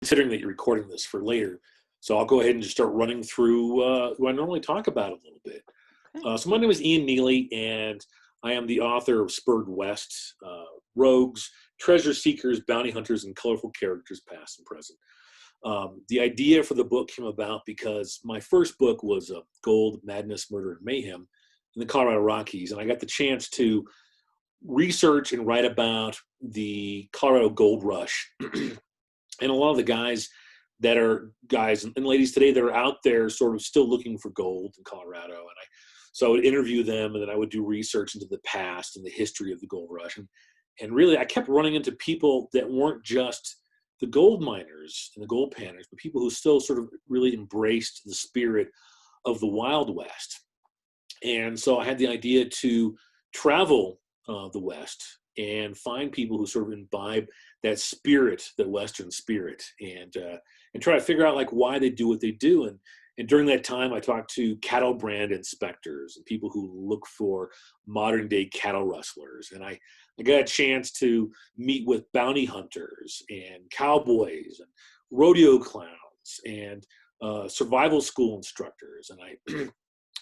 considering that you're recording this for later. So I'll go ahead and just start running through who I normally talk about a little bit. Okay. So my name is Ian Neligh, and I am the author of Spurred West, Rogues, Treasure Seekers, Bounty Hunters, and Colorful Characters, Past and Present. The idea for the book came about because my first book was Gold, Madness, Murder, and Mayhem in the Colorado Rockies, and I got the chance to research and write about the Colorado Gold Rush. And a lot of the guys and ladies today that are out there sort of still looking for gold in Colorado. And so I would interview them, and then I would do research into the past and the history of the gold rush. And really, I kept running into people that weren't just the gold miners and the gold panners, but people who still sort of really embraced the spirit of the Wild West. And so I had the idea to travel the West and find people who sort of imbibe that spirit, that Western spirit, and try to figure out like why they do what they do. And during that time, I talked to cattle brand inspectors and people who look for modern day cattle rustlers. And I got a chance to meet with bounty hunters and cowboys and rodeo clowns and survival school instructors. And I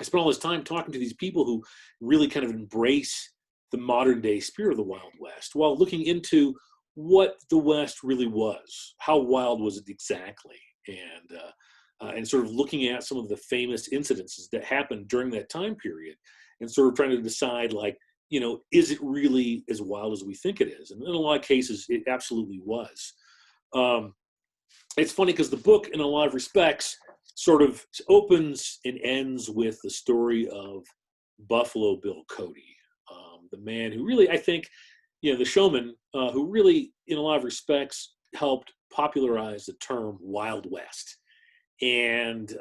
spent all this time talking to these people who really kind of embrace the modern day spirit of the Wild West while looking into what the West really was. How wild was it exactly? And sort of looking at some of the famous incidences that happened during that time period and sort of trying to decide, like, you know, is it really as wild as we think it is? And in a lot of cases, it absolutely was. It's funny because the book, in a lot of respects, sort of opens and ends with the story of Buffalo Bill Cody, the man who really, I think, you know, the showman who really, in a lot of respects, helped popularize the term Wild West. And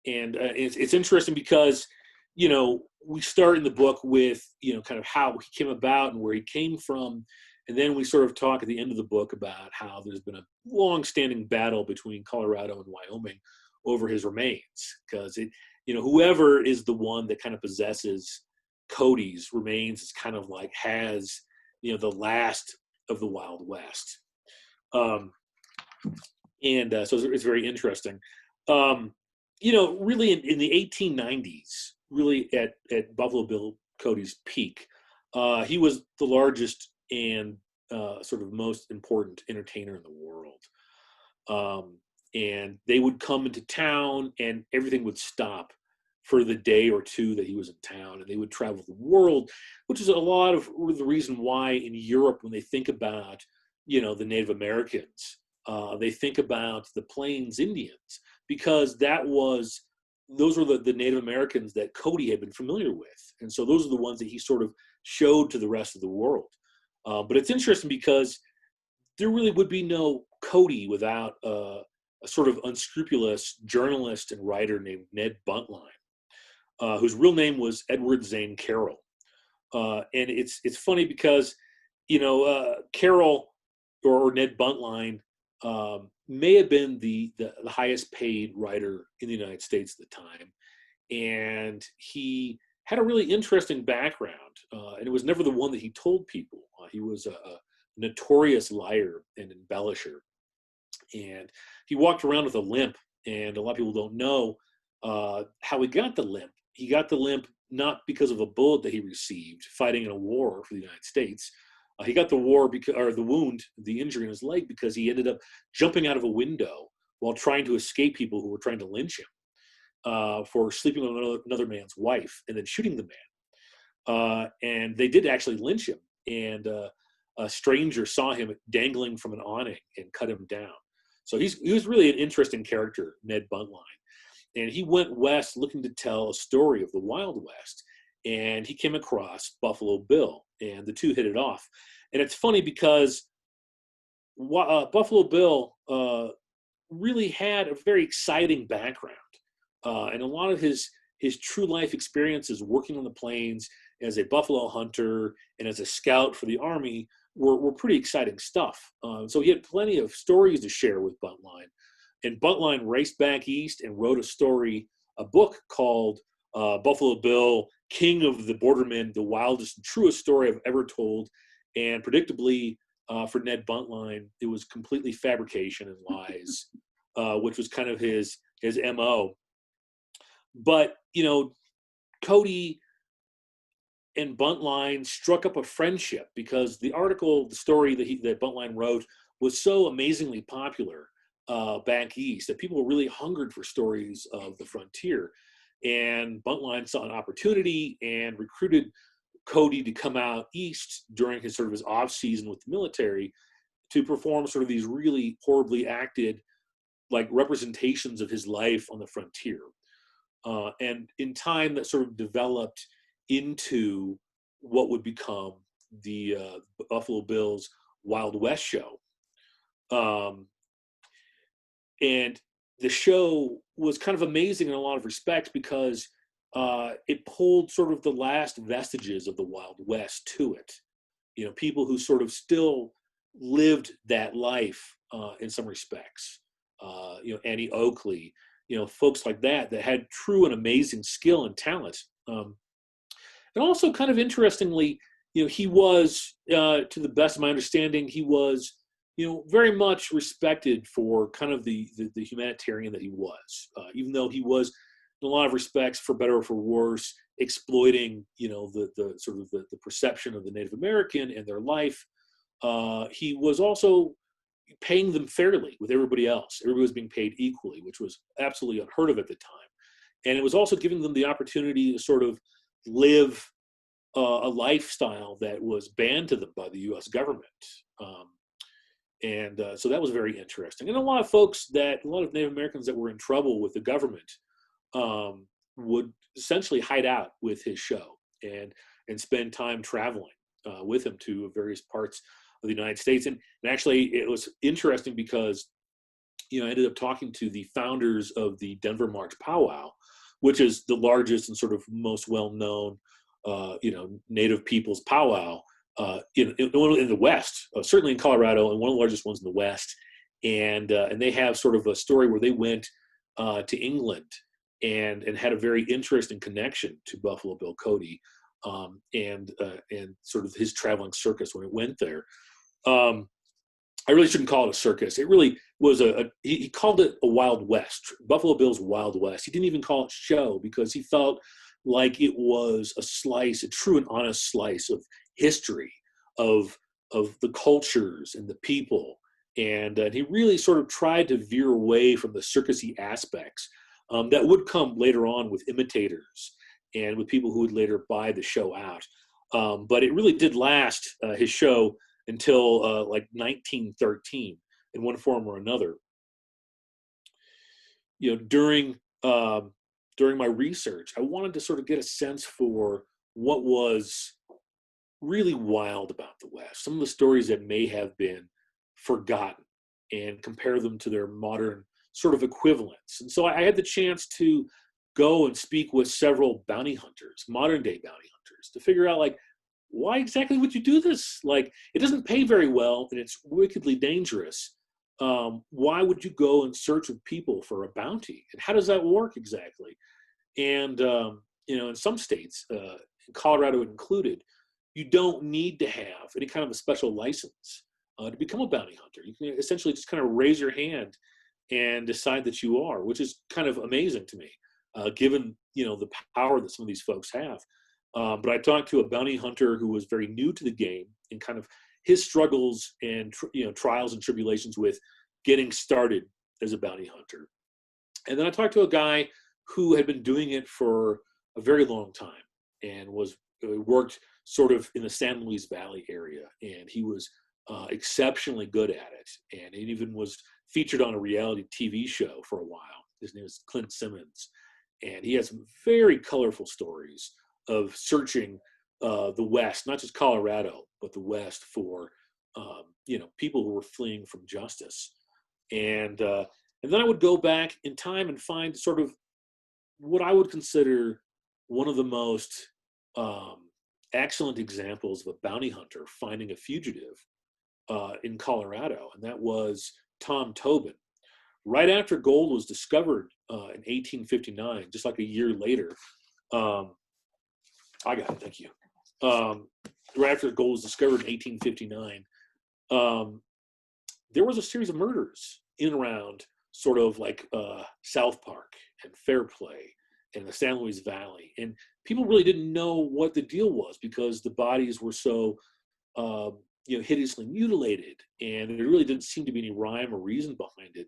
it's interesting because, you know, we start in the book with, you know, kind of how he came about and where he came from. And then we sort of talk at the end of the book about how there's been a long-standing battle between Colorado and Wyoming over his remains, because it, you know, whoever is the one that kind of possesses Cody's remains is kind of like has, you know, the last of the Wild West. So it's very interesting. You know, really in the 1890s, really at Buffalo Bill Cody's peak, he was the largest and sort of most important entertainer in the world. And they would come into town and everything would stop for the day or two that he was in town, and they would travel the world, which is a lot of the reason why in Europe, when they think about, you know, the Native Americans, they think about the Plains Indians, because those were the Native Americans that Cody had been familiar with. And so those are the ones that he sort of showed to the rest of the world. But it's interesting because there really would be no Cody without a sort of unscrupulous journalist and writer named Ned Buntline, whose real name was Edward Zane Carroll. And it's funny because, you know, Carroll or Ned Buntline may have been the highest paid writer in the United States at the time. And he had a really interesting background. And it was never the one that he told people. He was a notorious liar and embellisher. And he walked around with a limp. And a lot of people don't know how he got the limp. He got the limp not because of a bullet that he received fighting in a war for the United States. He got the the injury in his leg, because he ended up jumping out of a window while trying to escape people who were trying to lynch him for sleeping with another man's wife and then shooting the man. And they did actually lynch him. And a stranger saw him dangling from an awning and cut him down. So he was really an interesting character, Ned Buntline. And he went west looking to tell a story of the Wild West. And he came across Buffalo Bill, and the two hit it off. And it's funny because Buffalo Bill really had a very exciting background. And a lot of his true life experiences working on the plains as a buffalo hunter and as a scout for the Army were pretty exciting stuff. So he had plenty of stories to share with Buntline. And Buntline raced back east and wrote a book called Buffalo Bill, King of the Bordermen, the wildest and truest story I've ever told. And predictably, for Ned Buntline, it was completely fabrication and lies, which was kind of his MO. But, Cody and Buntline struck up a friendship because the story that Buntline wrote was so amazingly popular back east that people were really hungered for stories of the frontier. And Buntline saw an opportunity and recruited Cody to come out east during his off season with the military to perform sort of these really horribly acted like representations of his life on the frontier. And in time that sort of developed into what would become the Buffalo Bills Wild West show. And the show was kind of amazing in a lot of respects because it pulled sort of the last vestiges of the Wild West to it. People who sort of still lived that life in some respects. Annie Oakley, folks like that had true and amazing skill and talent. And also kind of interestingly, he was, to the best of my understanding, he was, very much respected for kind of the humanitarian that he was, even though he was, in a lot of respects, for better or for worse, exploiting, the sort of the perception of the Native American and their life. He was also paying them fairly with everybody else. Everybody was being paid equally, which was absolutely unheard of at the time. And it was also giving them the opportunity to sort of live a lifestyle that was banned to them by the U.S. government. So that was very interesting. And a lot of Native Americans that were in trouble with the government would essentially hide out with his show and spend time traveling with him to various parts of the United States. And actually, it was interesting because, I ended up talking to the founders of the Denver March Powwow, which is the largest and sort of most well-known, Native people's powwow in the West, certainly in Colorado, and one of the largest ones in the West. And they have sort of a story where they went to England and had a very interesting connection to Buffalo Bill Cody and sort of his traveling circus when it went there. I really shouldn't call it a circus. It really was he called it a Wild West, Buffalo Bill's Wild West. He didn't even call it show because he felt like it was a true and honest slice of history, of the cultures and the people. And he really sort of tried to veer away from the circusy aspects that would come later on with imitators and with people who would later buy the show out. But it really did last, his show, until like 1913 in one form or another. During my research, I wanted to sort of get a sense for what was really wild about the West, some of the stories that may have been forgotten, and compare them to their modern sort of equivalents. And so I had the chance to go and speak with several bounty hunters, modern day bounty hunters, to figure out, like, why exactly would you do this? Like, it doesn't pay very well and it's wickedly dangerous. Why would you go and search with people for a bounty? And how does that work exactly? And, in some states, Colorado included, you don't need to have any kind of a special license to become a bounty hunter. You can essentially just kind of raise your hand and decide that you are, which is kind of amazing to me, given, the power that some of these folks have. But I talked to a bounty hunter who was very new to the game and kind of his struggles and, trials and tribulations with getting started as a bounty hunter. And then I talked to a guy who had been doing it for a very long time and worked sort of in the San Luis Valley area. And he was exceptionally good at it. And it even was featured on a reality TV show for a while. His name is Clint Simmons. And he has some very colorful stories of searching the West, not just Colorado, but the West for, people who were fleeing from justice. And then I would go back in time and find sort of what I would consider one of the most excellent examples of a bounty hunter finding a fugitive in Colorado, and that was Tom Tobin. Right after gold was discovered in 1859, just like a year later, I got it, thank you. Right after gold was discovered in 1859, there was a series of murders in and around sort of like South Park and Fairplay and the San Luis Valley. And people really didn't know what the deal was because the bodies were so, hideously mutilated, and there really didn't seem to be any rhyme or reason behind it.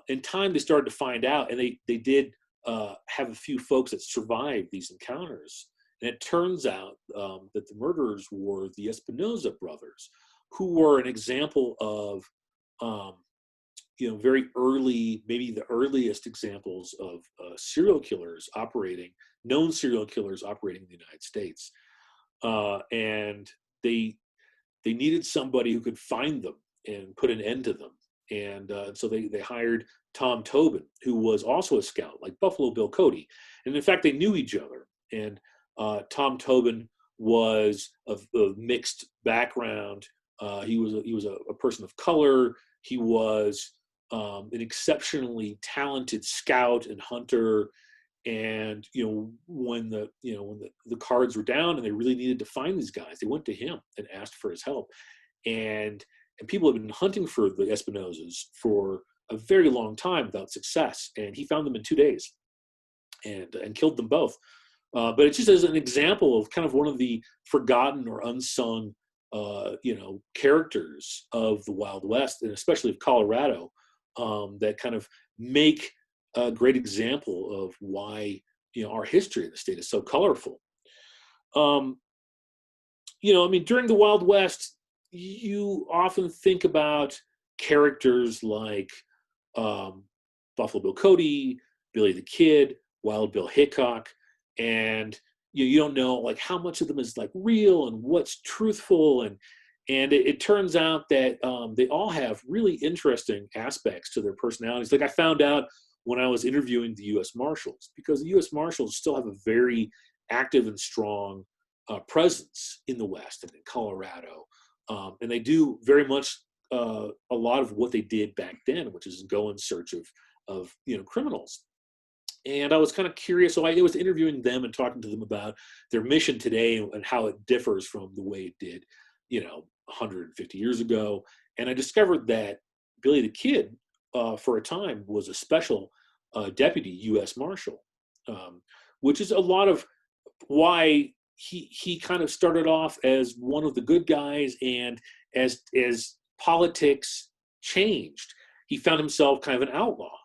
In time, they started to find out, and they did have a few folks that survived these encounters. And it turns out that the murderers were the Espinosa brothers, who were an example of, very early, maybe the earliest examples of known serial killers operating in the United States. And they needed somebody who could find them and put an end to them. And so they hired Tom Tobin, who was also a scout, like Buffalo Bill Cody. And in fact, they knew each other. And Tom Tobin was of mixed background. He was a person of color. He was an exceptionally talented scout and hunter. And when the cards were down and they really needed to find these guys, they went to him and asked for his help. And people had been hunting for the Espinosas for a very long time without success. And he found them in 2 days and killed them both. But it's just as an example of kind of one of the forgotten or unsung, characters of the Wild West, and especially of Colorado, that kind of make a great example of why, our history in the state is so colorful. During the Wild West, you often think about characters like Buffalo Bill Cody, Billy the Kid, Wild Bill Hickok, and you don't know like how much of them is like real and what's truthful, and it turns out that they all have really interesting aspects to their personalities. Like I found out when I was interviewing the U.S. Marshals, because the U.S. Marshals still have a very active and strong presence in the West and in Colorado. And they do very much a lot of what they did back then, which is go in search of criminals. And I was kind of curious, so I was interviewing them and talking to them about their mission today and how it differs from the way it did, 150 years ago. And I discovered that Billy the Kid, for a time, was a special deputy U.S. Marshal, which is a lot of why he kind of started off as one of the good guys, and as politics changed, he found himself kind of an outlaw.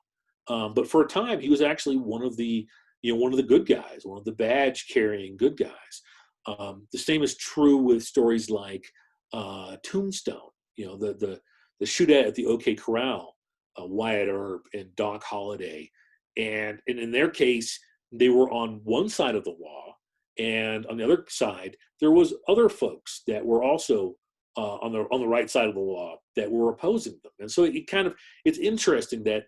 But for a time, he was actually one of the good guys, one of the badge-carrying good guys. The same is true with stories like Tombstone. The shootout at the OK Corral, Wyatt Earp and Doc Holliday, and in their case, they were on one side of the law, and on the other side, there was other folks that were also on the right side of the law that were opposing them. And so it's interesting that,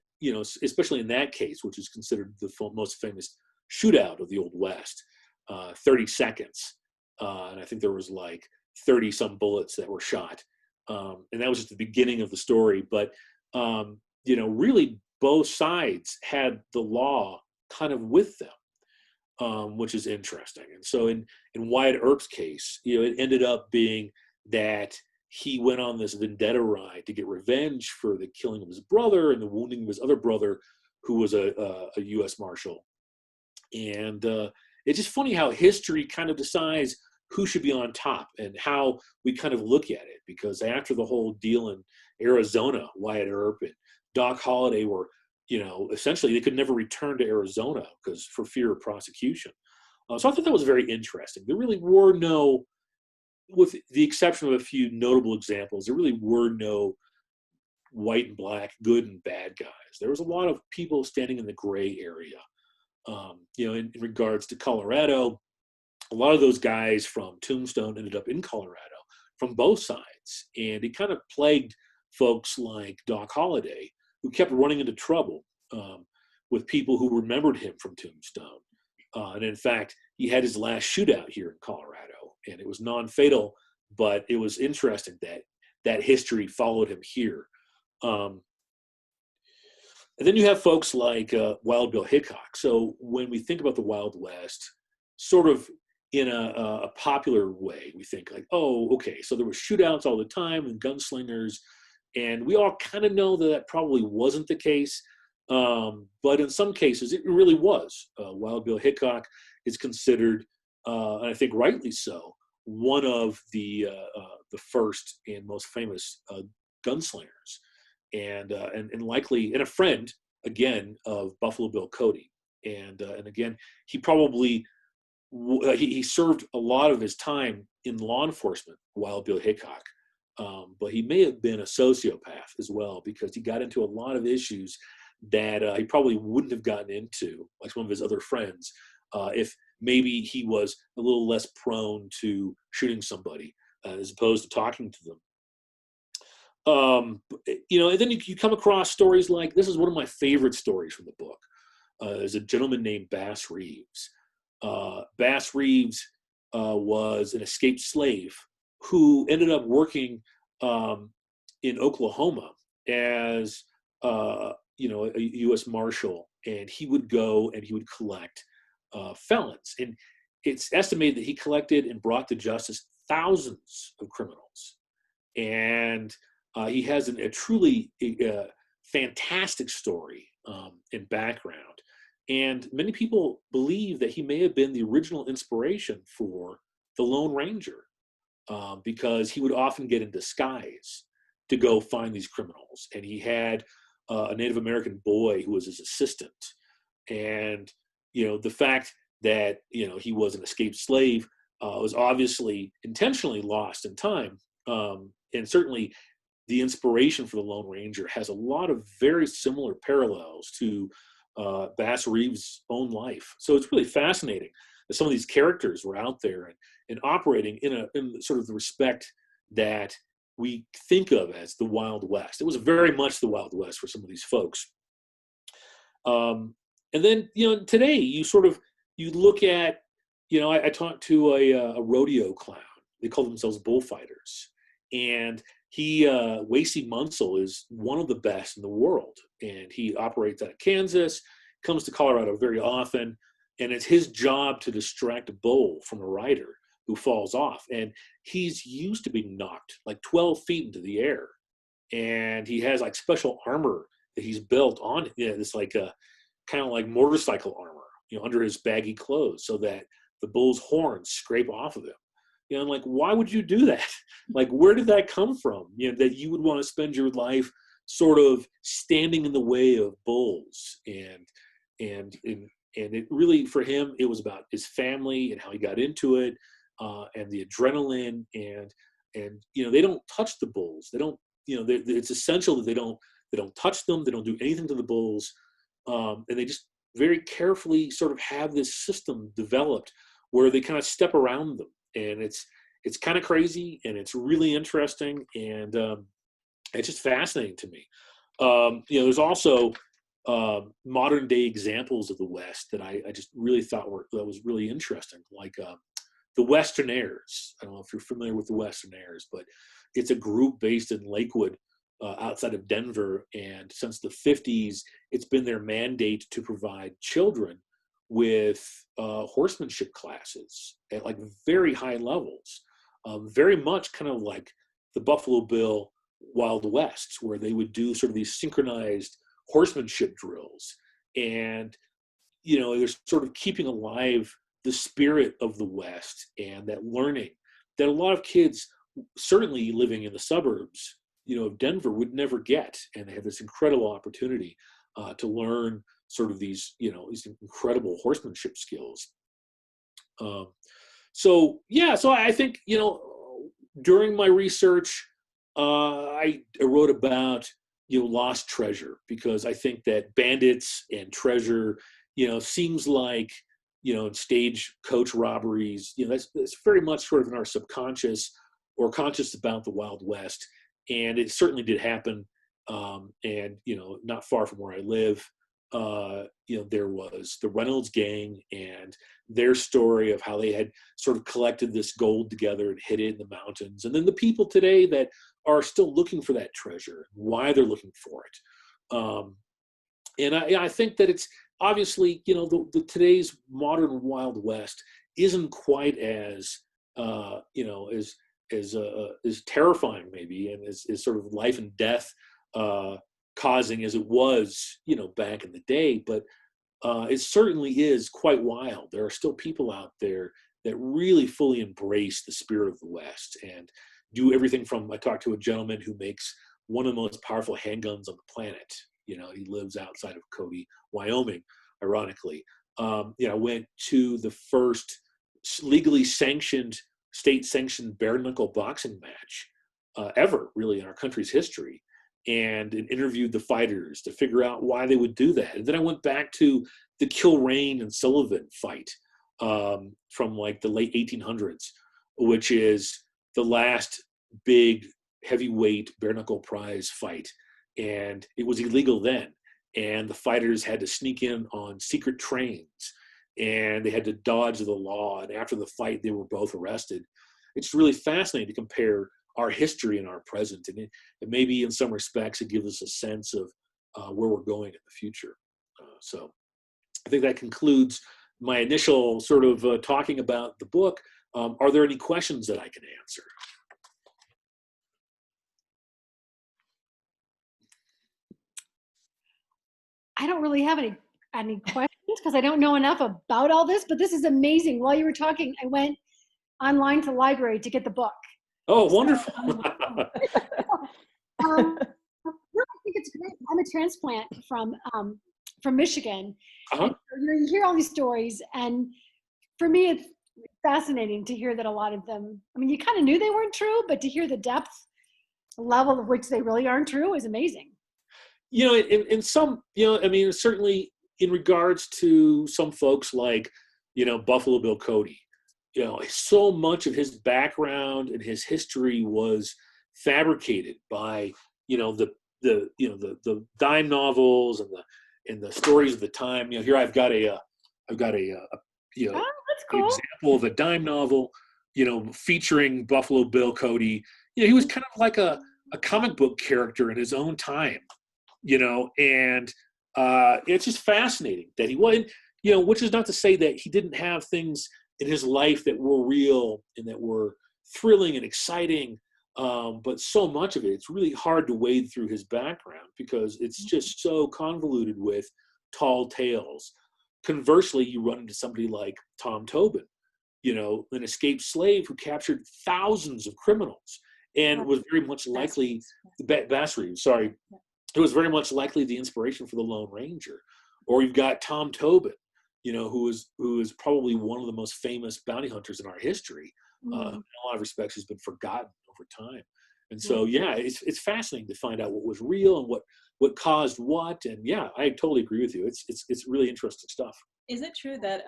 especially in that case, which is considered the most famous shootout of the Old West, 30 seconds. And I think there was like 30 some bullets that were shot. And that was just the beginning of the story. But, really both sides had the law kind of with them, which is interesting. And so in Wyatt Earp's case, it ended up being that he went on this vendetta ride to get revenge for the killing of his brother and the wounding of his other brother, who was a U.S. Marshal. And it's just funny how history kind of decides who should be on top and how we kind of look at it. Because after the whole deal in Arizona, Wyatt Earp and Doc Holliday were, essentially they could never return to Arizona because for fear of prosecution. So I thought that was very interesting. There really were no, with the exception of a few notable examples, there really were no white and black, good and bad guys. There was a lot of people standing in the gray area. In regards to Colorado, a lot of those guys from Tombstone ended up in Colorado from both sides. And it kind of plagued folks like Doc Holliday, who kept running into trouble with people who remembered him from Tombstone. And in fact, he had his last shootout here in Colorado, and it was non-fatal, but it was interesting that history followed him here. And then you have folks like Wild Bill Hickok. So when we think about the Wild West, sort of in a popular way. We think like, oh, okay, so there were shootouts all the time and gunslingers, and we all kind of know that that probably wasn't the case. But in some cases, it really was. Wild Bill Hickok is considered, and I think rightly so, one of the first and most famous gunslingers, and likely and a friend again of Buffalo Bill Cody, and again he probably he served a lot of his time in law enforcement, Wild Bill Hickok, but he may have been a sociopath as well, because he got into a lot of issues that he probably wouldn't have gotten into, like some of his other friends, if maybe he was a little less prone to shooting somebody as opposed to talking to them. And then you come across stories like, this is one of my favorite stories from the book. There's a gentleman named Bass Reeves. Bass Reeves was an escaped slave who ended up working in Oklahoma as a U.S. Marshal, and he would go and he would collect felons. And it's estimated that he collected and brought to justice thousands of criminals. And he has a truly fantastic story and background. And many people believe that he may have been the original inspiration for the Lone Ranger, because he would often get in disguise to go find these criminals. And he had a Native American boy who was his assistant. And, the fact that, he was an escaped slave was obviously intentionally lost in time. And certainly the inspiration for the Lone Ranger has a lot of very similar parallels to Bass Reeves' own life. So it's really fascinating that some of these characters were out there and operating in sort of the respect that we think of as the Wild West. It was very much the Wild West for some of these folks. And then, today you look at, I talked to a rodeo clown. They call themselves Bullfighters. And Wacy Munsell is one of the best in the world. And he operates out of Kansas, comes to Colorado very often. And it's his job to distract a bull from a rider who falls off. And he's used to being knocked like 12 feet into the air. And he has like special armor that he's built on. This like kind of like motorcycle armor, under his baggy clothes, so that the bull's horns scrape off of him. I'm like, why would you do that? Like, where did that come from? That you would want to spend your life sort of standing in the way of bulls. And it really, for him, it was about his family and how he got into it, and the adrenaline, and they don't touch the bulls. They don't, it's essential that they don't touch them. They don't do anything to the bulls. And they just very carefully sort of have this system developed where they kind of step around them. And it's kind of crazy, and it's really interesting, and it's just fascinating to me. There's also modern day examples of the West that I just really thought that was really interesting, like the Western Heirs. I don't know if you're familiar with the Western Heirs, but it's a group based in Lakewood, outside of Denver, and since the 50s, it's been their mandate to provide children with horsemanship classes at like very high levels, very much kind of like the Buffalo Bill Wild West, where they would do sort of these synchronized horsemanship drills. And, they're sort of keeping alive the spirit of the West and that learning that a lot of kids, certainly living in the suburbs, of Denver, would never get. And they have this incredible opportunity to learn sort of these incredible horsemanship skills. So I think, during my research, I wrote about, lost treasure, because I think that bandits and treasure, seems like, stagecoach robberies, that's very much sort of in our subconscious or conscious about the Wild West. And it certainly did happen. And, not far from where I live, there was the Reynolds gang and their story of how they had sort of collected this gold together and hid it in the mountains. And then the people today that are still looking for that treasure, why they're looking for it. And I think that it's obviously, the today's modern Wild West isn't quite as as terrifying maybe, and is sort of life and death causing as it was back in the day. But it certainly is quite wild. There are still people out there that really fully embrace the spirit of the West and do everything from, I talked to a gentleman who makes one of the most powerful handguns on the planet. He lives outside of Cody, Wyoming, ironically. I went to the first legally sanctioned, state-sanctioned bare-knuckle boxing match ever, really, in our country's history, and interviewed the fighters to figure out why they would do that. And then I went back to the Kilrain and Sullivan fight from like the late 1800s, which is the last big heavyweight bare-knuckle prize fight. And it was illegal then. And the fighters had to sneak in on secret trains, and they had to dodge the law. And after the fight, they were both arrested. It's really fascinating to compare our history and our present. And maybe in some respects, it gives us a sense of where we're going in the future. So I think that concludes my initial sort of talking about the book. Are there any questions that I can answer? I don't really have any questions because I don't know enough about all this, but this is amazing. While you were talking, I went online to the library to get the book. Oh, wonderful. I think it's great. I'm a transplant from Michigan. And, you hear all these stories, and for me, it's fascinating to hear that a lot of them, I mean, you kind of knew they weren't true, but to hear the depth level of which they really aren't true is amazing. In some, I mean, certainly in regards to some folks like, Buffalo Bill Cody, so much of his background and his history was fabricated by, the dime novels and the stories of the time. Here I've got a that's cool. example of a dime novel, featuring Buffalo Bill Cody. He was kind of like a comic book character in his own time. And it's just fascinating that he wasn't, which is not to say that he didn't have things in his life that were real and that were thrilling and exciting. But so much of it, it's really hard to wade through his background because it's just so convoluted with tall tales. Conversely, you run into somebody like Tom Tobin, an escaped slave who captured thousands of criminals and was very much likely, Bass Reeves, sorry. It was very much likely the inspiration for the Lone Ranger. Or you've got Tom Tobin, who is probably one of the most famous bounty hunters in our history. In a lot of respects, he's been forgotten over time. And so, it's fascinating to find out what was real and what caused what. And yeah, I totally agree with you. It's really interesting stuff. Is it true that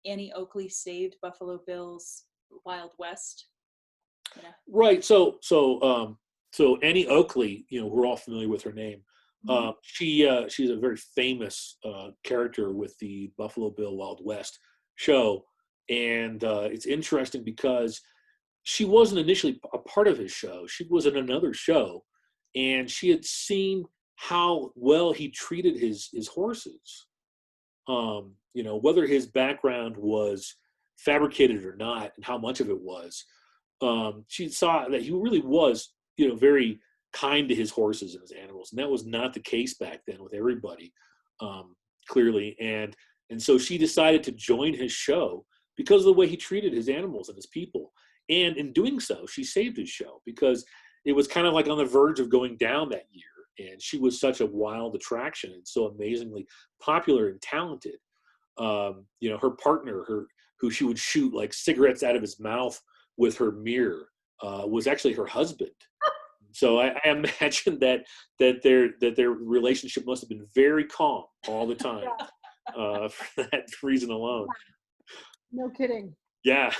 Annie Oakley saved Buffalo Bill's Wild West? Yeah. Right. So Annie Oakley, we're all familiar with her name. She's a very famous character with the Buffalo Bill Wild West show. And it's interesting because she wasn't initially a part of his show. She was in another show, and she had seen how well he treated his horses. Whether his background was fabricated or not, and how much of it was. She saw that he really was, very kind to his horses and his animals. And that was not the case back then with everybody, clearly. And so she decided to join his show because of the way he treated his animals and his people. And in doing so, she saved his show because it was kind of like on the verge of going down that year. And she was such a wild attraction and so amazingly popular and talented. Her partner, who she would shoot like cigarettes out of his mouth with her mirror, was actually her husband. So I imagine that their relationship must have been very calm all the time, for that reason alone. No kidding. Yeah.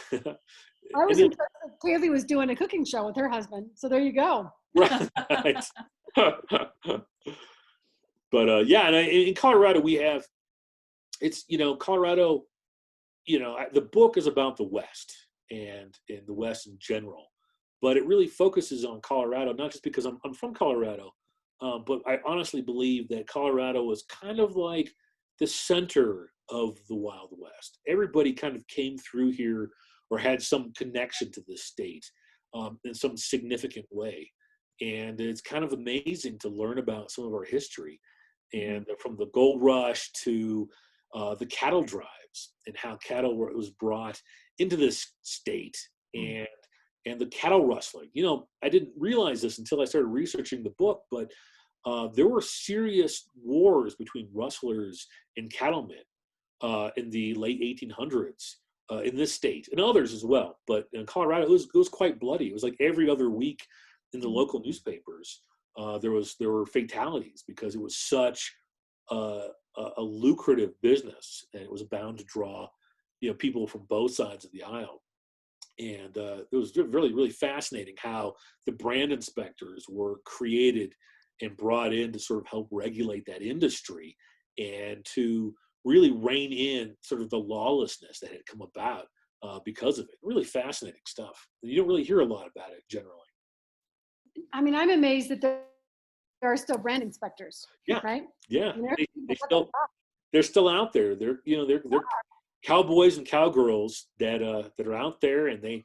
I was impressed that Kaylee was doing a cooking show with her husband. So there you go. Right. But and in Colorado we have, it's Colorado. The book is about the West and the West in general. But it really focuses on Colorado, not just because I'm from Colorado, but I honestly believe that Colorado was kind of like the center of the Wild West. Everybody kind of came through here or had some connection to this state in some significant way. And it's kind of amazing to learn about some of our history, and from the gold rush to the cattle drives and how cattle was brought into this state, and the cattle rustling. You know, I didn't realize this until I started researching the book, but there were serious wars between rustlers and cattlemen in the late 1800s in this state, and others as well. But in Colorado, it was quite bloody. It was like every other week in the local newspapers, there were fatalities, because it was such a lucrative business, and it was bound to draw, you know, people from both sides of the aisle. And it was really, really fascinating how the brand inspectors were created and brought in to sort of help regulate that industry and to really rein in sort of the lawlessness that had come about because of it. Really fascinating stuff. You don't really hear a lot about it generally. I mean, I'm amazed that there are still brand inspectors. Yeah. Right. Yeah. They're still out there. They're cowboys and cowgirls that are out there, and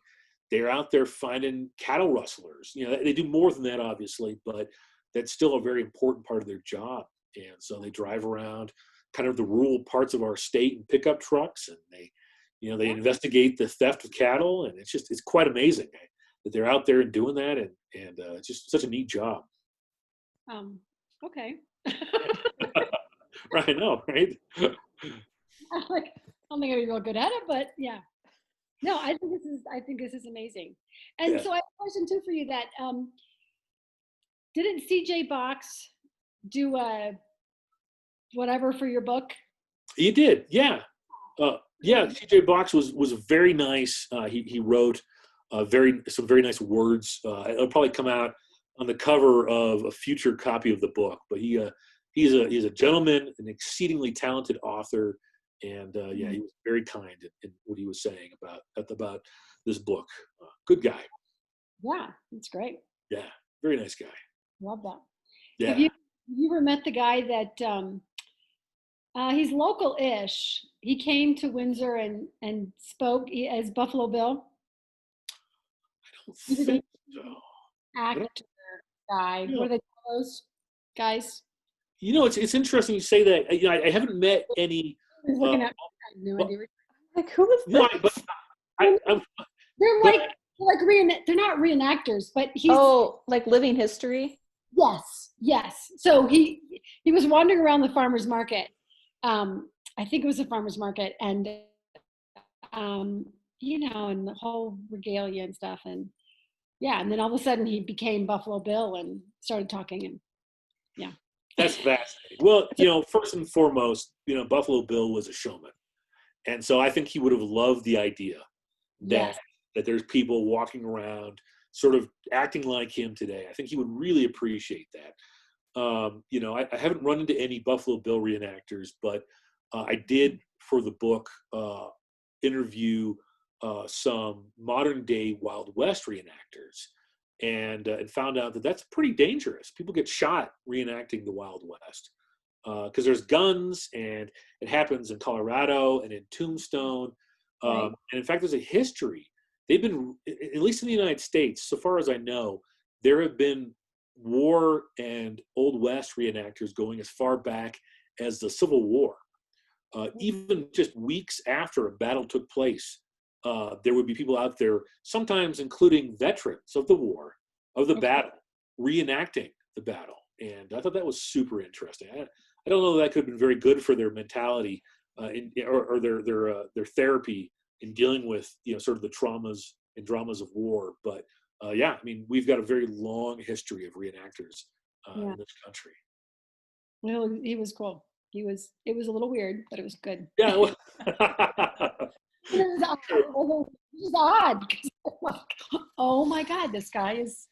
they're out there finding cattle rustlers. You know, they do more than that, obviously, but that's still a very important part of their job. And so they drive around kind of the rural parts of our state in pickup trucks, and they investigate the theft of cattle, and it's quite amazing that they're out there and doing that, and it's just such a neat job. Okay. Right, I know, right? I don't think I'd be real good at it, but yeah. No, I think this is amazing. And Yeah. so I have a question too for you that didn't CJ Box do whatever for your book? He did, yeah. CJ Box was very nice. He wrote some very nice words. It'll probably come out on the cover of a future copy of the book. But he's a gentleman, an exceedingly talented author, and he was very kind in what he was saying about this book. Good guy. Yeah, that's great. Yeah, very nice guy. Love that. Yeah. Have you ever met the guy that he's local-ish? He came to Windsor and spoke as Buffalo Bill. I don't think so. Actor guy. Yeah. What are they call those guys? You know, it's interesting you say that. You know, I haven't met any. I was looking at. I have no idea. Like, who was No, that? but They're like they're not reenactors, but he's like living history. Yes. So he was wandering around the farmer's market. I think it was a farmer's market, and and the whole regalia and stuff, and and then all of a sudden he became Buffalo Bill and started talking, and that's fascinating. Well, first and foremost, Buffalo Bill was a showman, and so I think he would have loved the idea that there's people walking around sort of acting like him today. I think he would really appreciate that. I haven't run into any Buffalo Bill reenactors, but I did, for the book, interview some modern day Wild West reenactors, and found out that that's pretty dangerous. People get shot reenacting the Wild West because there's guns, and it happens in Colorado and in Tombstone. And in fact, there's a history. They've been, at least in the United States, so far as I know, there have been war and Old West reenactors going as far back as the Civil War. Even just weeks after a battle took place, there would be people out there, sometimes including veterans of the war, of the battle, reenacting the battle. And I thought that was super interesting. I don't know that could have been very good for their mentality or their therapy in dealing with sort of the traumas and dramas of war. But we've got a very long history of reenactors in this country. Well, he was cool. It was a little weird, but it was good. Yeah. Well, It was odd. Like, oh my God, this guy is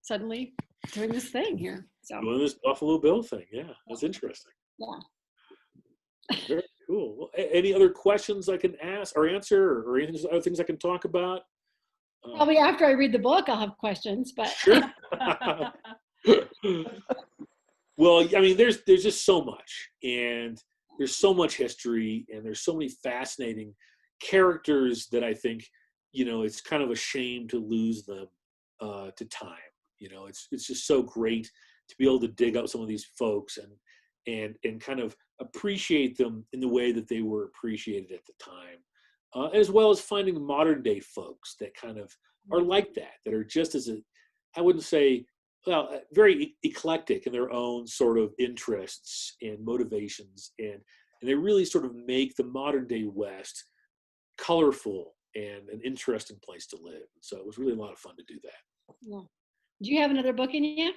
suddenly doing this thing here. So doing this Buffalo Bill thing. Yeah, that's interesting. Yeah. Very cool. Well, any other questions I can ask or answer, or anything, other things I can talk about? Probably after I read the book, I'll have questions. But sure. Well, I mean, there's just so much, and there's so much history and there's so many fascinating characters that I think, it's kind of a shame to lose them to time. It's just so great to be able to dig up some of these folks and kind of appreciate them in the way that they were appreciated at the time, as well as finding modern day folks that kind of are like that are just as I wouldn't say, very eclectic in their own sort of interests and motivations, and they really sort of make the modern day West colorful and an interesting place to live. So it was really a lot of fun to do that. Yeah. Do you have another book in you?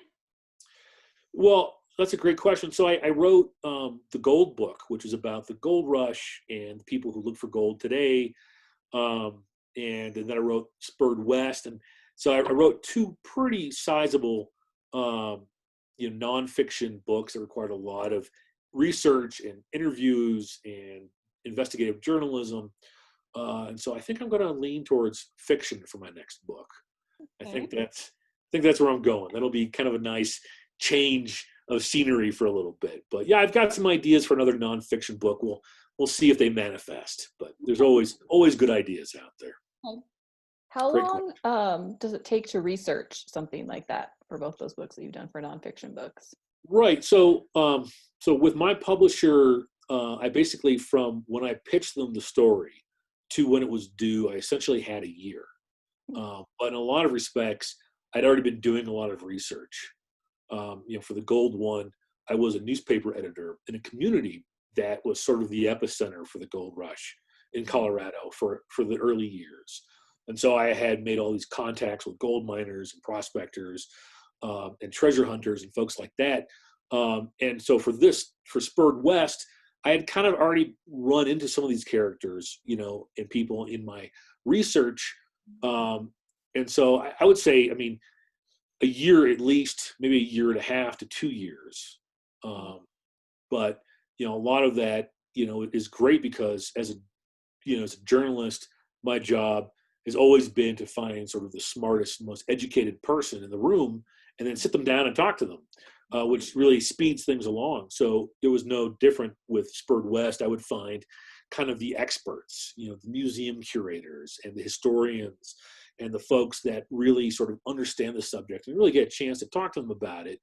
Well, that's a great question. So I wrote the Gold Book, which is about the gold rush and the people who look for gold today. And then I wrote Spurred West. And so I wrote two pretty sizable, nonfiction books that required a lot of research and interviews and investigative journalism. And so I think I'm going to lean towards fiction for my next book. Okay. I think that's where I'm going. That'll be kind of a nice change of scenery for a little bit. But yeah, I've got some ideas for another nonfiction book. We'll see if they manifest. But there's always good ideas out there. Okay. How Great long does it take to research something like that for both those books that you've done for nonfiction books? Right. So with my publisher, I basically, from when I pitched them the story to when it was due, I essentially had a year. But in a lot of respects, I'd already been doing a lot of research. For the Gold one, I was a newspaper editor in a community that was sort of the epicenter for the gold rush in Colorado for the early years. And so I had made all these contacts with gold miners and prospectors and treasure hunters and folks like that. And so for Spurred West, I had kind of already run into some of these characters, and people in my research. And so I would say, a year at least, maybe a year and a half to 2 years. But, a lot of that, is great because as a journalist, my job has always been to find sort of the smartest, most educated person in the room and then sit them down and talk to them, which really speeds things along. So it was no different with Spurred West. I would find kind of the experts, the museum curators and the historians and the folks that really sort of understand the subject and really get a chance to talk to them about it,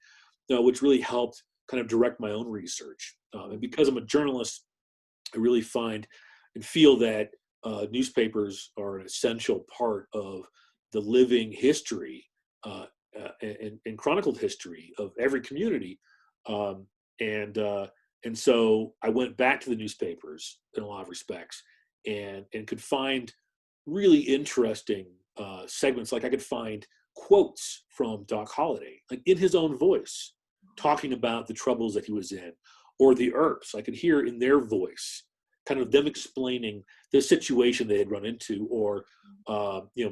which really helped kind of direct my own research. And because I'm a journalist, I really find and feel that newspapers are an essential part of the living history and chronicled history of every community. And so I went back to the newspapers in a lot of respects and could find really interesting segments. Like I could find quotes from Doc Holliday, like in his own voice, talking about the troubles that he was in, or the Earps. I could hear in their voice, kind of them explaining the situation they had run into, or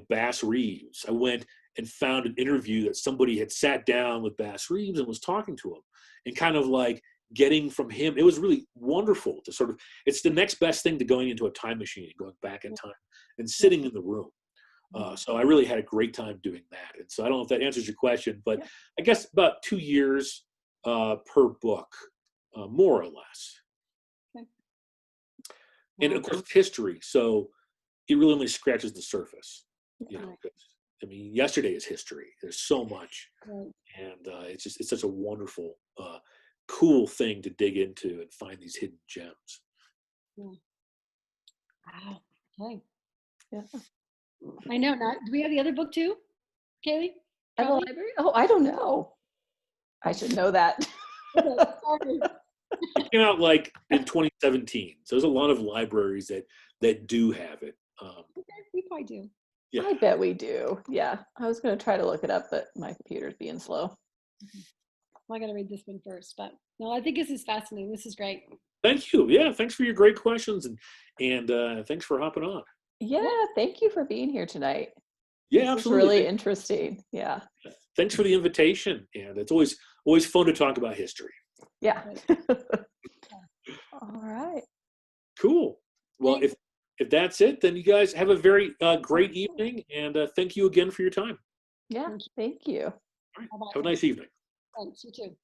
Bass Reeves. I went and found an interview that somebody had sat down with Bass Reeves and was talking to him, and kind of like getting from him. It was really wonderful to sort of, it's the next best thing to going into a time machine, going back in time and sitting in the room. So I really had a great time doing that. And so I don't know if that answers your question, but I guess about 2 years per book, more or less. Okay. And of course, history. So it really only scratches the surface. Yesterday is history. There's so much. Right. And it's such a wonderful, cool thing to dig into and find these hidden gems. Yeah. Wow. Okay. Yeah. I know. Not. Do we have the other book too, Kaylee? At the library? Oh, I don't know. I should know that. Okay, sorry. It came out like in 2017. So there's a lot of libraries that do have it. Okay, we probably do. Yeah. I bet we do. Yeah. I was going to try to look it up, but my computer's being slow. Well, I got to read this one first, but no, I think this is fascinating. This is great. Thank you. Yeah, thanks for your great questions and thanks for hopping on. Yeah, thank you for being here tonight. Yeah, This absolutely. was really interesting. Yeah. Thanks for the invitation, and it's always fun to talk about history. Yeah. All right. Cool. Well, Thanks. if that's it, then you guys have a very great evening, and thank you again for your time. Yeah. Thank you. All right. Bye-bye. Have a nice evening. Thanks. You too.